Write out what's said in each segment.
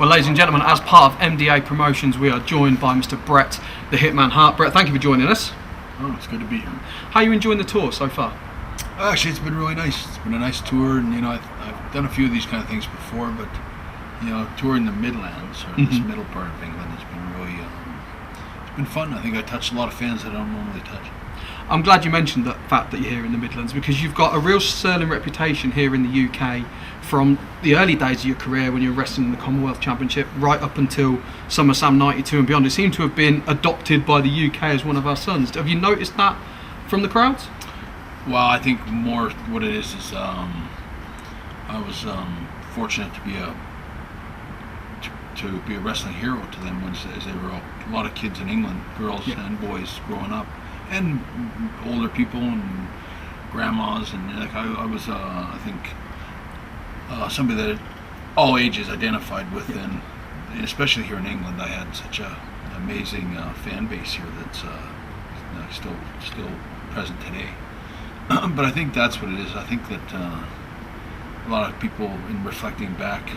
Well, ladies and gentlemen, as part of MDA Promotions, we are joined by Mr. Bret, the Hitman Hart. Bret, thank you for joining us. Oh, it's good to be here. How are you enjoying the tour so far? Actually, it's been really nice. It's been a nice tour, and I've done a few of these kind of things before, but touring the Midlands or this middle part of England has been really it's been fun. I think I touched a lot of fans that I don't normally touch. I'm glad you mentioned the fact that you're here in the Midlands, because you've got a real sterling reputation here in the UK from the early days of your career when you were wrestling in the Commonwealth Championship right up until Summerslam 92 and beyond. It seemed to have been adopted by the UK as one of our sons. Have you noticed that from the crowds? Well, I think more what it is I was fortunate to be a wrestling hero to them as they were a lot of kids in England, girls and boys growing up, and older people and grandmas, and I was I think somebody that all ages identified with, and especially here in England, I had such an amazing fan base here that's still present today. But I think that's what it is. I think that a lot of people, in reflecting back,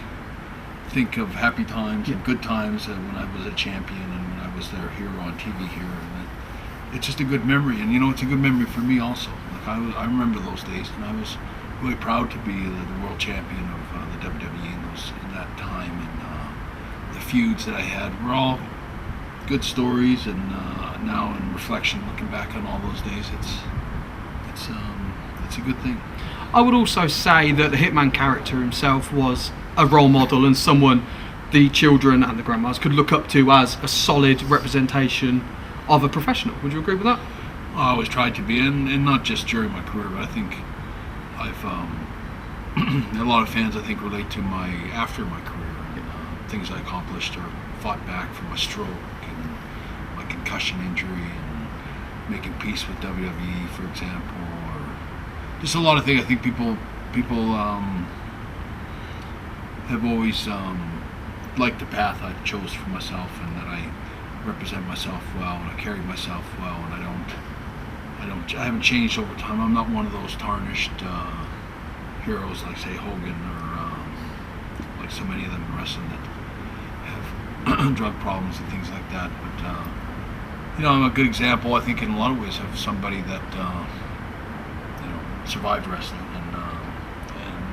think of happy times and good times when I was a champion and when I was their hero on TV here, and it's just a good memory. And it's a good memory for me also. Like I remember those days, and I was really proud to be the world champion of the WWE in that time, and the feuds that I had were all good stories. And now, in reflection, looking back on all those days, it's a good thing. I would also say that the Hitman character himself was a role model and someone the children and the grandmas could look up to as a solid representation of a professional. Would you agree with that? I always tried to be, and not just during my career, but I think I've a lot of fans, I think, relate to after my career and things I accomplished or fought back from my stroke and my concussion injury and making peace with WWE, for example, or just a lot of things. I think people have always liked the path I chose for myself, and that I represent myself well, and I carry myself well, and I haven't changed over time. I'm not one of those tarnished heroes like, say, Hogan, or like so many of them in wrestling that have drug problems and things like that. But I'm a good example, I think, in a lot of ways, of somebody that survived wrestling and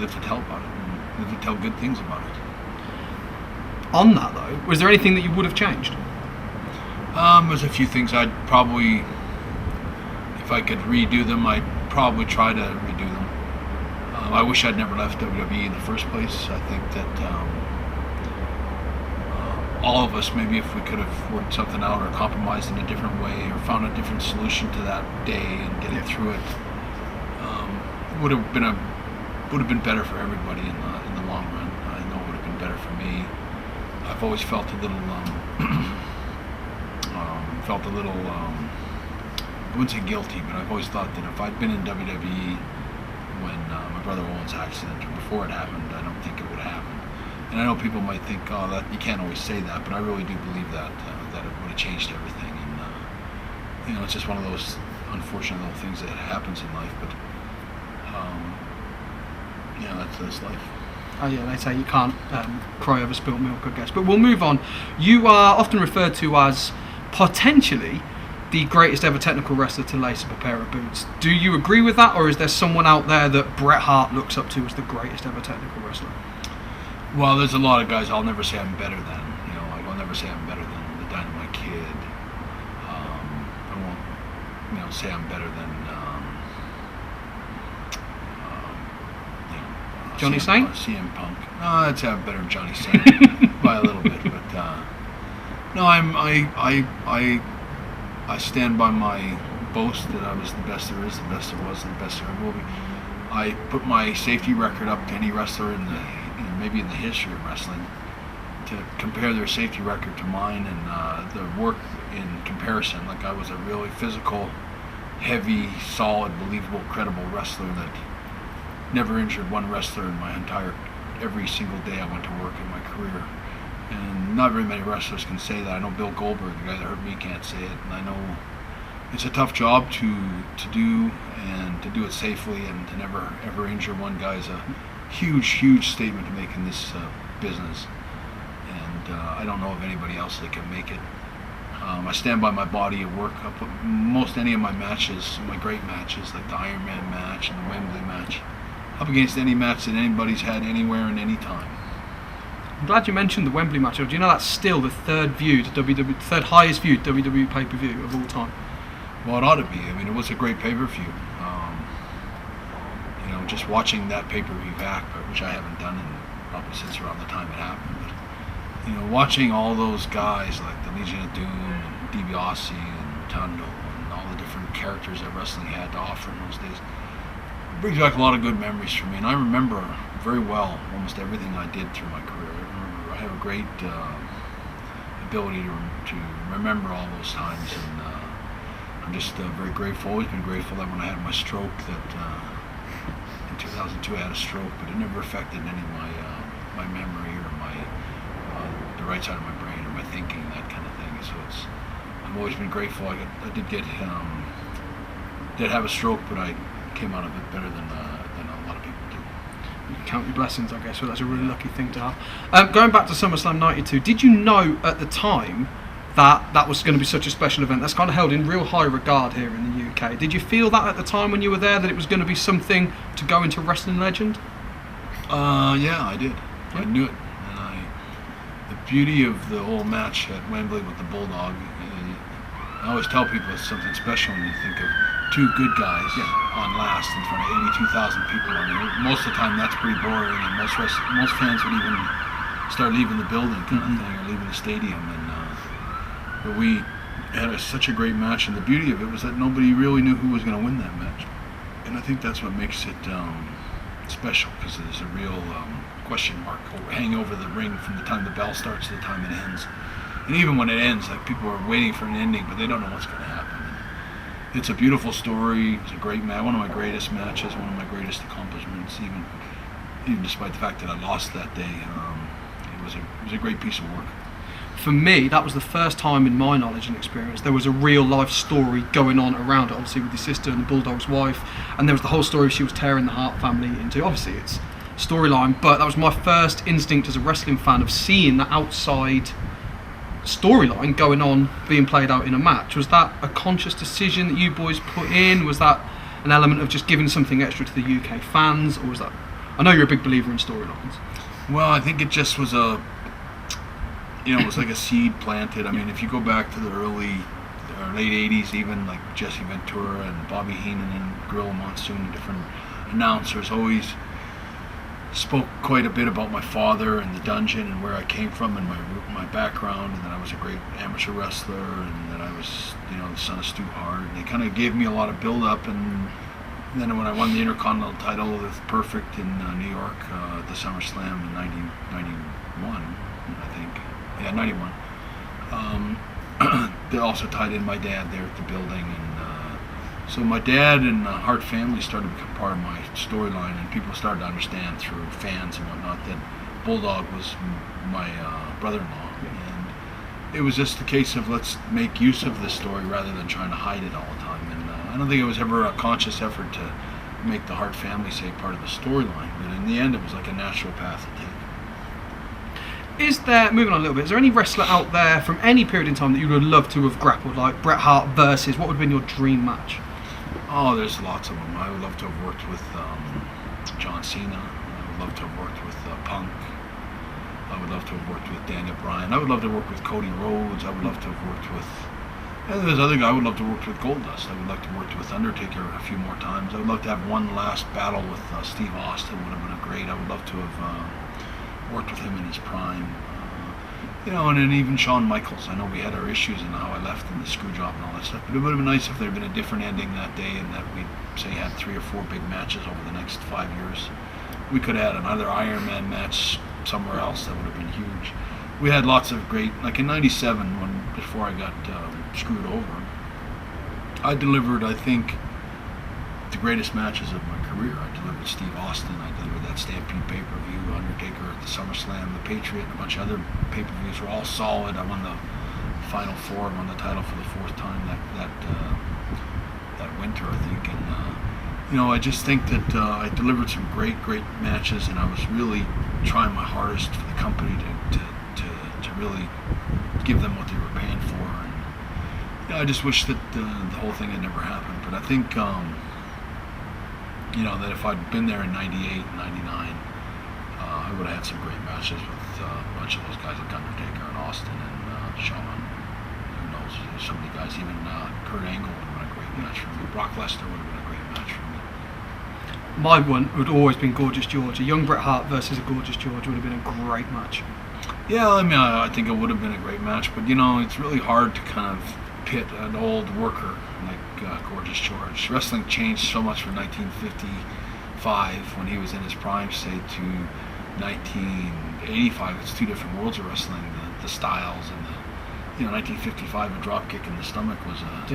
lived to tell about it, and lived to tell good things about it. On that though, was there anything that you would have changed? There's a few things I'd probably, if I could redo them, I'd probably try to redo them. I wish I'd never left WWE in the first place. I think that all of us, maybe if we could have worked something out or compromised in a different way or found a different solution to that day and getting through it, would have been better for everybody in the long run. I know it would have been better for me. I've always felt a little I wouldn't say guilty, but I've always thought that if I'd been in WWE when my brother Owen's accident, or before it happened, I don't think it would have happened. And I know people might think, oh, that you can't always say that, but I really do believe that it would have changed everything. And it's just one of those unfortunate little things that happens in life. But that's life. Oh yeah, they say you can't cry over spilt milk, I guess. But we'll move on. You are often referred to as potentially the greatest ever technical wrestler to lace up a pair of boots. Do you agree with that, or is there someone out there that Bret Hart looks up to as the greatest ever technical wrestler? Well, there's a lot of guys I'll never say I'm better than. I'll never say I'm better than the Dynamite Kid. I won't, say I'm better than Johnny Saint? CM Punk. I'd say I'm better than Johnny Saint by a little bit, but no, I stand by my boast that I was the best there is, the best there was, and the best there ever will be. I put my safety record up to any wrestler maybe in the history of wrestling, to compare their safety record to mine, and the work in comparison. Like, I was a really physical, heavy, solid, believable, credible wrestler that never injured one wrestler in every single day I went to work in my career. And not very many wrestlers can say that. I know Bill Goldberg, the guy that hurt me, can't say it. And I know it's a tough job to do, and to do it safely, and to never ever injure one guy is a huge statement to make in this business. I don't know of anybody else that can make it. I stand by my body of work. I put most any of my matches, my great matches, like the Ironman match and the Wembley match, up against any match that anybody's had anywhere and any time. I'm glad you mentioned the Wembley match. Do you know that's still the third highest viewed WWE pay-per-view of all time? Well, it ought to be. I mean, it was a great pay-per-view. Just watching that pay-per-view back, which I haven't done in probably since around the time it happened. But, watching all those guys like the Legion of Doom and DiBiase and Rotundo and all the different characters that wrestling had to offer in those days, it brings back a lot of good memories for me. And I remember very well almost everything I did through my career. I have a great ability to remember all those times, and I'm just very grateful. Always been grateful that when I had my stroke, that in 2002 I had a stroke, but it never affected any of my memory or the right side of my brain or my thinking, that kind of thing. So I've always been grateful. I did have a stroke, but I came out of it better than a lot of people do. You can count your blessings, I guess. So that's a really lucky thing to have. Going back to SummerSlam '92, did you know at the time that was going to be such a special event? That's kind of held in real high regard here in the UK. Did you feel that at the time when you were there, that it was going to be something to go into wrestling legend? Yeah, I did. I knew it. The beauty of the whole match at Wembley with the Bulldog, I always tell people it's something special when you think of two good guys on last in front of 82,000 people. I mean, most of the time that's pretty boring, and most fans would even start leaving the building kind of thing, or leaving the stadium. But we had such a great match, and the beauty of it was that nobody really knew who was going to win that match. And I think that's what makes it special, because there's a real question mark hanging over the ring from the time the bell starts to the time it ends. And even when it ends, like, people are waiting for an ending, but they don't know what's going to happen. It's a beautiful story. It's a great match, one of my greatest matches, one of my greatest accomplishments. Even despite the fact that I lost that day, it was a great piece of work. For me, that was the first time in my knowledge and experience there was a real life story going on around it, obviously with your sister and the Bulldog's wife, and there was the whole story she was tearing the Hart family into. Obviously it's storyline, but that was my first instinct as a wrestling fan of seeing the outside storyline going on, being played out in a match. Was that a conscious decision that you boys put in? Was that an element of just giving something extra to the UK fans, or was that... I know you're a big believer in storylines. Well, I think it just was it was like a seed planted. I mean, if you go back to the early or late 80s, even, like Jesse Ventura and Bobby Heenan and Gorilla Monsoon and different announcers always spoke quite a bit about my father and the dungeon and where I came from and my background, and that I was a great amateur wrestler, and that I was, the son of Stu Hart. And they kind of gave me a lot of build-up, and then when I won the Intercontinental title with Perfect in New York, the SummerSlam in 1991, I think. Yeah, 91. They also tied in my dad there at the building, and so my dad and the Hart family started to become part of my storyline, and people started to understand through fans and whatnot that Bulldog was my brother-in-law, and it was just a case of let's make use of this story rather than trying to hide it all the time. And I don't think it was ever a conscious effort to make the Hart family say part of the storyline, but in the end it was like a natural path to take. Is there, moving on a little bit, is there any wrestler out there from any period in time that you would love to have grappled, like Bret Hart versus, what would have been your dream match? Oh, there's lots of them. I would love to have worked with John Cena. I would love to have worked with Punk. I would love to have worked with Daniel Bryan. I would love to work with Cody Rhodes. I would love to have worked with... And there's other guy I would love to work with Goldust. I would like to work with Undertaker a few more times. I would love to have one last battle with Steve Austin. Would have been great. I would love to have worked with him in his prime. And then even Shawn Michaels. I know we had our issues and how I left in the screw job and all that stuff, but it would have been nice if there had been a different ending that day, and that we, say, had 3 or 4 big matches over the next 5 years. We could have had another Iron Man match somewhere else. That would have been huge. We had lots of great, like in '97, before I got screwed over, I delivered, I think, the greatest matches of my career. I delivered Steve Austin, I delivered that Stampede pay-per-view, Undertaker at the SummerSlam, the Patriot, and a bunch of other pay-per-views were all solid. I won the Final Four, won the title for the 4th time that winter, I think. And I just think that I delivered some great matches, and I was really trying my hardest for the company to really give them what they were paying for. And I just wish that the whole thing had never happened. But I think that if I'd been there in '98, '99, I would have had some great matches with a bunch of those guys like Undertaker and Austin and Shawn. Who knows? There's so many guys. Even Kurt Angle would have been a great match for me. Brock Lesnar would have been a great match for me. My one would always been Gorgeous George. A young Bret Hart versus a Gorgeous George would have been a great match. Yeah, I mean, I think it would have been a great match, but it's really hard to kind of pit an old worker like Gorgeous George. Wrestling changed so much from 1955 when he was in his prime, say, to 1985. It's two different worlds of wrestling. The styles and 1955, a drop kick in the stomach was a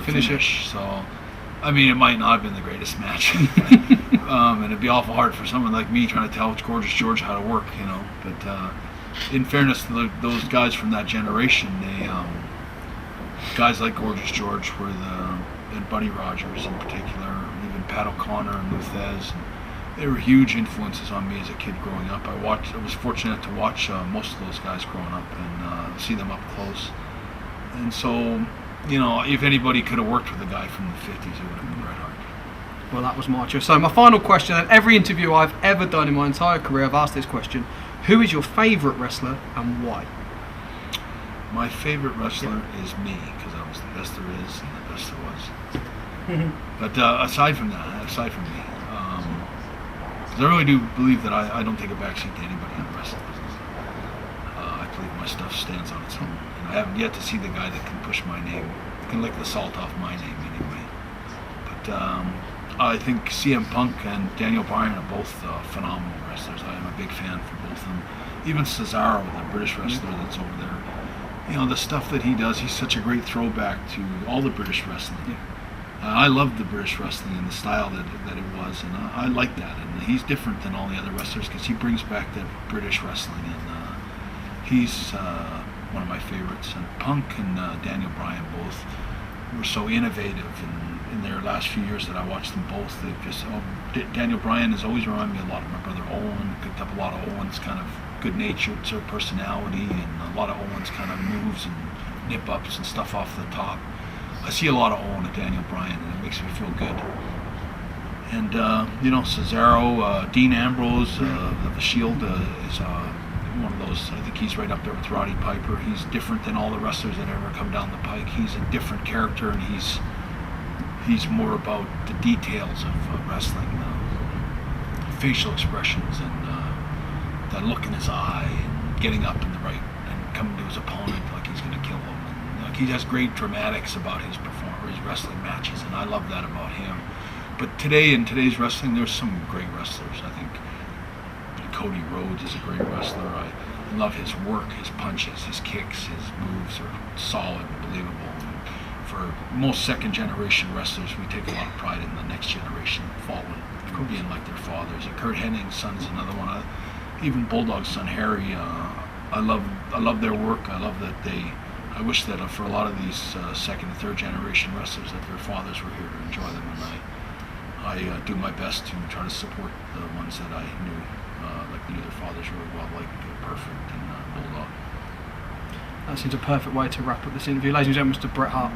finish. So, I mean, it might not have been the greatest match, and it'd be awful hard for someone like me trying to tell Gorgeous George how to work, But in fairness to those guys from that generation, guys like Gorgeous George and Buddy Rogers in particular, even Pat O'Connor and Lou Thez, they were huge influences on me as a kid growing up. I was fortunate to watch most of those guys growing up and see them up close. And so, if anybody could have worked with a guy from the 50s, it would have been Bret Hart. Well, that was my choice. So my final question, and every interview I've ever done in my entire career, I've asked this question: who is your favourite wrestler and why? My favourite wrestler is me, because I was the best there is and the best there was. But aside from me, because I really do believe that I don't take a backseat to anybody in the wrestling business. I believe my stuff stands on its own. And I haven't yet to see the guy that can push my name, can lick the salt off my name anyway. But I think CM Punk and Daniel Bryan are both phenomenal wrestlers. I am a big fan for both of them. Even Cesaro, the British wrestler that's over there, the stuff that he does, he's such a great throwback to all the British wrestling. Yeah. I love the British wrestling and the style that it was, and I like that. And he's different than all the other wrestlers because he brings back that British wrestling, and he's one of my favorites. And Punk and Daniel Bryan both were so innovative in their last few years that I watched them both. They've just Daniel Bryan has always reminded me a lot of my brother Owen. Picked up a lot of Owen's kind of good-natured sort of personality, and a lot of Owen's kind of moves and nip-ups and stuff off the top. I see a lot of Owen and Daniel Bryan, and it makes me feel good. And Cesaro, Dean Ambrose of the Shield is one of those. I think he's right up there with Roddy Piper. He's different than all the wrestlers that ever come down the pike. He's a different character, and he's more about the details of wrestling, facial expressions, and that look in his eye, and getting up in the right and coming to his opponent like he's going to kill him. And, he has great dramatics about his wrestling matches, and I love that about him. But in today's wrestling, there's some great wrestlers. I think Cody Rhodes is a great wrestler. I love his work, his punches, his kicks, his moves are solid and believable. And for most second-generation wrestlers, we take a lot of pride in the next generation following, being like their fathers. And Kurt Hennig's son is another one. Even Bulldog's son Harry, I love their work. I love that I wish that for a lot of these second and third generation wrestlers that their fathers were here to enjoy them, and I do my best to try to support the ones that I knew their fathers really well, like Perfect and Bulldog. That seems a perfect way to wrap up this interview. Ladies and gentlemen, Mr. Bret Hart.